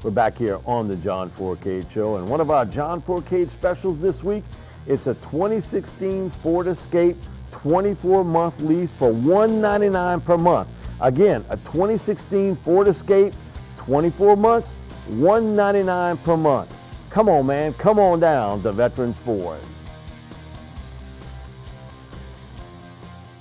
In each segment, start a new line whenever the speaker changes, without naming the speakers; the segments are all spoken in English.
We're back here on the John Fourcade Show, and one of our John Fourcade specials this week, it's a 2016 Ford Escape 24-month lease for $199 per month. Again, a 2016 Ford Escape, 24 months, $199 per month. Come on, man, come on down to Veterans Ford.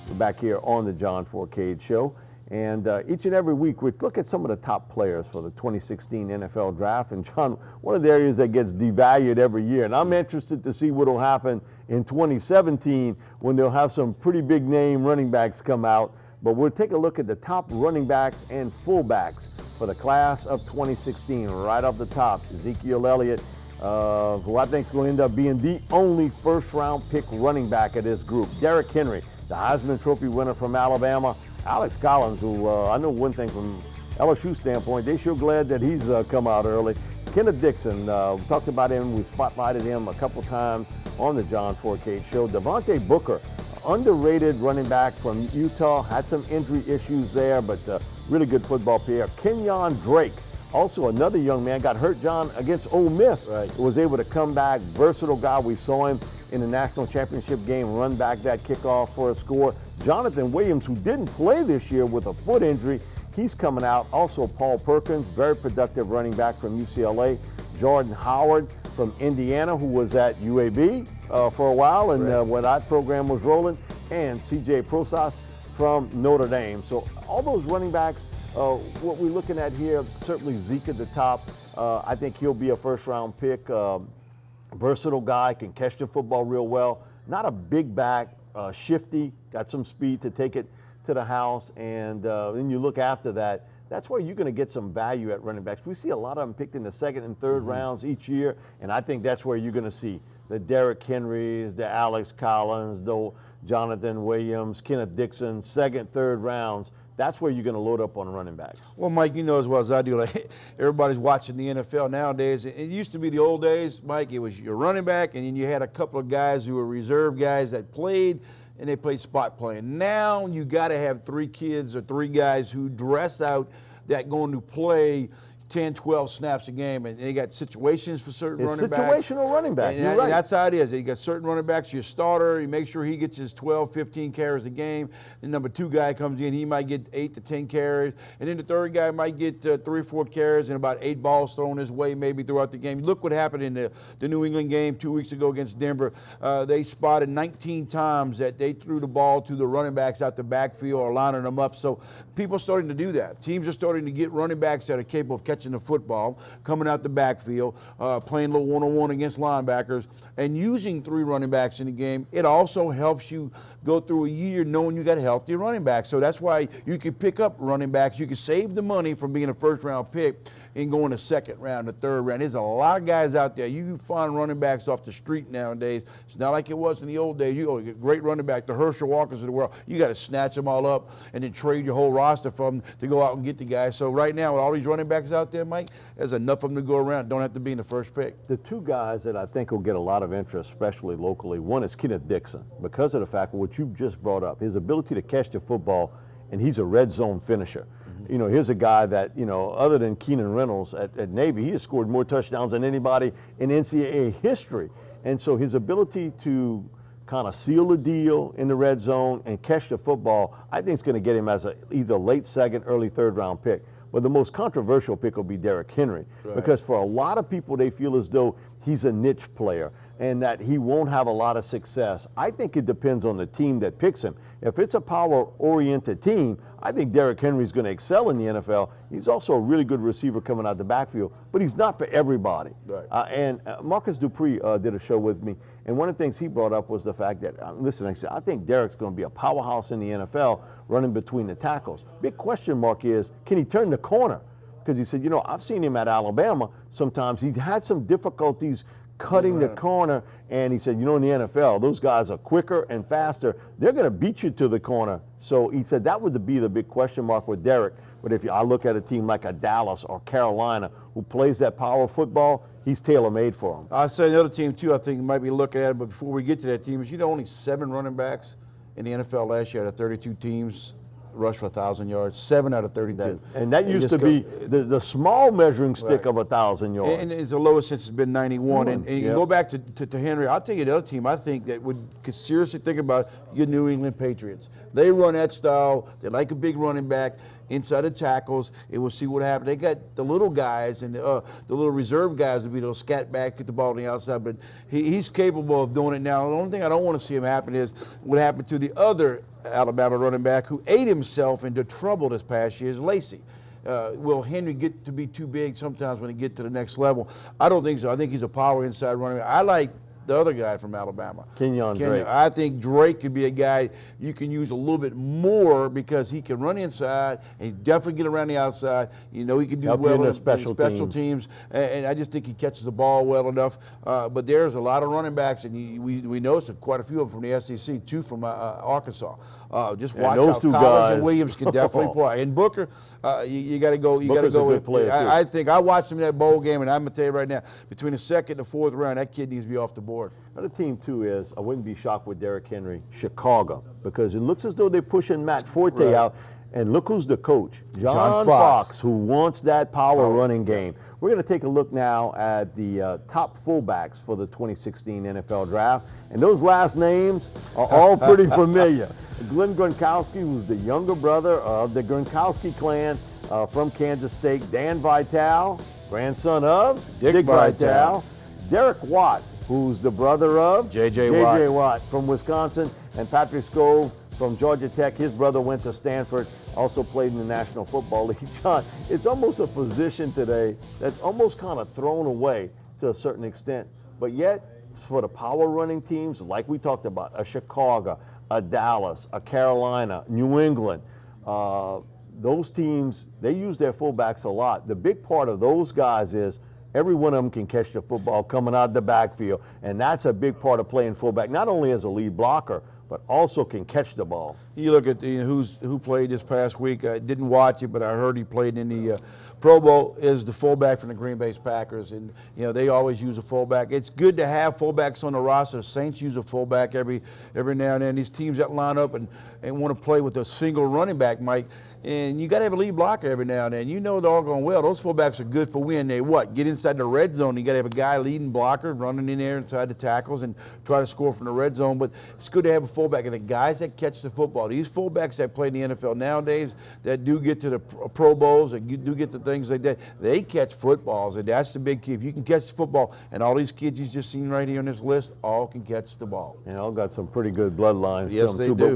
We're back here on the John Fourcade Show. And each and every week, we look at some of the top players for the 2016 NFL Draft. And John, one of the areas that gets devalued every year, and I'm interested to see what will happen in 2017 when they'll have some pretty big name running backs come out. But we'll take a look at the top running backs and fullbacks for the class of 2016. Right off the top, Ezekiel Elliott, who I think is going to end up being the only first-round pick running back of this group. Derrick Henry, the Heisman Trophy winner from Alabama. Alex Collins, who I know one thing from LSU standpoint, they're sure glad that he's come out early. Kenneth Dixon, we talked about him, we spotlighted him a couple times on the John Fourcade Show. Devontae Booker, underrated running back from Utah, had some injury issues there, but really good football player. Kenyon Drake, also another young man, got hurt, John, against Ole Miss. Right. Was able to come back, versatile guy. We saw him in the national championship game, run back that kickoff for a score. Jonathan Williams, who didn't play this year with a foot injury, he's coming out. Also Paul Perkins, very productive running back from UCLA. Jordan Howard from Indiana, who was at UAB for a while, and when that program was rolling, and CJ Prosas from Notre Dame. So all those running backs, what we're looking at here, certainly Zeke at the top. I think he'll be a first-round pick. Versatile guy, can catch the football real well. Not a big back, shifty, got some speed to take it to the house. And then you look after that, that's where you're going to get some value at running backs. We see a lot of them picked in the second and third rounds each year, and I think that's where you're going to see the Derrick Henrys, the Alex Collins, the Jonathan Williams, Kenneth Dixon, second, third rounds. That's where you're going to load up on running backs.
Well, Mike, you know as well as I do, like everybody's watching the NFL nowadays. It used to be the old days, Mike, it was your running back, and then you had a couple of guys who were reserve guys that played, and they played spot playing. Now you got to have three kids or three guys who dress out that going to play 10, 12 snaps a game, and they got situations for certain running backs.
Situational running back,
you're right. And that's how it is. You got certain running backs, your starter, you make sure he gets his 12, 15 carries a game. The number two guy comes in, he might get 8 to 10 carries, and then the third guy might get 3 or 4 carries and about 8 balls thrown his way maybe throughout the game. Look what happened in the New England game 2 weeks ago against Denver. They spotted 19 times that they threw the ball to the running backs out the backfield or lining them up. So people are starting to do that. Teams are starting to get running backs that are capable of catching the football, coming out the backfield, playing a little one-on-one against linebackers, and using 3 running backs in the game. It also helps you go through a year knowing you got a healthy running back. So that's why you can pick up running backs. You can save the money from being a first-round pick and going to second round, the third round. There's a lot of guys out there. You can find running backs off the street nowadays. It's not like it was in the old days. You go get great running back, the Herschel Walkers of the world. You got to snatch them all up and then trade your whole roster from them to go out and get the guys. So right now, with all these running backs out there, Mike, there's enough of them to go around. Don't have to be in the first pick.
The two guys that I think will get a lot of interest, especially locally, one is Kenneth Dixon, because of the fact of what you just brought up, his ability to catch the football, and he's a red zone finisher. You know, here's a guy that, you know, other than Keenan Reynolds at Navy, he has scored more touchdowns than anybody in NCAA history. And so his ability to kind of seal the deal in the red zone and catch the football, I think is going to get him as either late second, early third round pick. But the most controversial pick will be Derrick Henry, because for a lot of people, they feel as though he's a niche player and that he won't have a lot of success. I think it depends on the team that picks him. If it's a power-oriented team, I think Derrick Henry's going to excel in the NFL. He's also a really good receiver coming out the backfield, but he's not for everybody. And Marcus Dupree did a show with me, and one of the things he brought up was the fact that, listen, I said, I think Derrick's going to be a powerhouse in the NFL running between the tackles. Big question mark is, can he turn the corner? Because he said, you know, I've seen him at Alabama sometimes. He had some difficulties cutting the corner, and he said, you know, in the NFL, those guys are quicker and faster. They're going to beat you to the corner. So he said that would be the big question mark with Derrick. But if I look at a team like a Dallas or Carolina who plays that power football, he's tailor-made for them.
I'll say another team, too, I think might be looking at it, but before we get to that team, is, you know, only 7 running backs in the NFL last year out of 32 teams. rush for 1,000 yards, 7 out of 32.
And that used to be the small measuring stick of 1,000 yards.
And it's the lowest since it's been 91. And you go back to Henry, I'll tell you the other team I think that could seriously think about your New England Patriots. They run that style. They like a big running back inside the tackles, and we'll see what happens. They got the little guys and the little reserve guys to be those scat back, get the ball on the outside, but he's capable of doing it now. The only thing I don't want to see him happen is what happened to the other Alabama running back who ate himself into trouble this past year is Lacey. Will Henry get to be too big sometimes when he get to the next level? I don't think so. I think he's a power inside running back. I like the other guy from Alabama,
Kenyon Drake.
I think Drake could be a guy you can use a little bit more because he can run inside and he definitely get around the outside. You know, he can do well in
special
teams, and I just think he catches the ball well enough. But there's a lot of running backs, and we noticed quite a few of them from the SEC, 2 from Arkansas. Just watch
those
how
two
Collins
guys.
and Williams can definitely play. And Booker, you got to go. You got to
Booker's a
go
good
with.
player,
I think I watched him in that bowl game, and I'm gonna tell you right now, between the second and the fourth round, that kid needs to be off the board.
Another team, too, is, I wouldn't be shocked with Derrick Henry, Chicago, because it looks as though they're pushing Matt Forte out. And look who's the coach, John Fox, who wants that power running game. We're going to take a look now at the top fullbacks for the 2016 NFL Draft. And those last names are all pretty familiar. Glenn Gronkowski, who's the younger brother of the Gronkowski clan from Kansas State. Dan Vitale, grandson of Dick Vitale. Derek Watt, who's the brother of
J.J.
Watt from Wisconsin, and Patrick Skov from Georgia Tech. His brother went to Stanford, also played in the National Football League. John, it's almost a position today that's almost kind of thrown away to a certain extent, but yet for the power running teams, like we talked about, a Chicago, a Dallas, a Carolina, New England, those teams, they use their fullbacks a lot. The big part of those guys is every one of them can catch the football coming out of the backfield, and that's a big part of playing fullback, not only as a lead blocker, but also can catch the ball.
You look at who played this past week. I didn't watch it, but I heard he played in the Pro Bowl. Is the fullback from the Green Bay Packers, and they always use a fullback. It's good to have fullbacks on the roster. The Saints use a fullback every now and then. These teams that line up and want to play with a single running back, Mike. And you got to have a lead blocker every now and then. You know they're all going well. Those fullbacks are good for when they get inside the red zone. You got to have a guy leading blocker running in there inside the tackles and try to score from the red zone. But it's good to have a fullback. And the guys that catch the football, these fullbacks that play in the NFL nowadays, that do get to the Pro Bowls, that do get to things like that, they catch footballs, and that's the big key. If you can catch the football, and all these kids you just seen right here on this list, all can catch the ball.
And all got some pretty good bloodlines.
Yes, they do.
But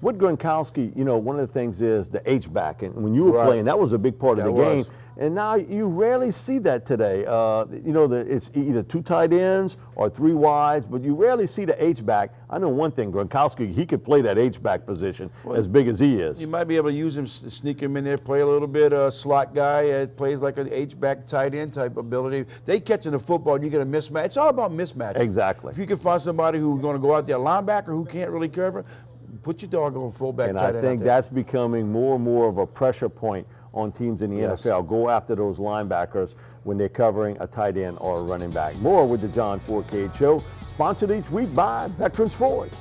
with Gronkowski, one of the things is the H-back. And when you were playing, that was a big part of the game. And now you rarely see that today. It's either 2 tight ends or 3 wides, but you rarely see the H-back. I know one thing, Gronkowski, he could play that H-back position as big as he is.
You might be able to use him, sneak him in there, play a little bit, slot guy, plays like an H-back tight end type ability. They catching the football and you get a mismatch. It's all about mismatch.
Exactly.
If you can find somebody who's going to go out there, a linebacker who can't really cover, put your doggone fullback
and
tight end.
I think that's becoming more and more of a pressure point on teams in the NFL. Go after those linebackers when they're covering a tight end or a running back. More with the John Fourcade Show, sponsored each week by Veterans Ford.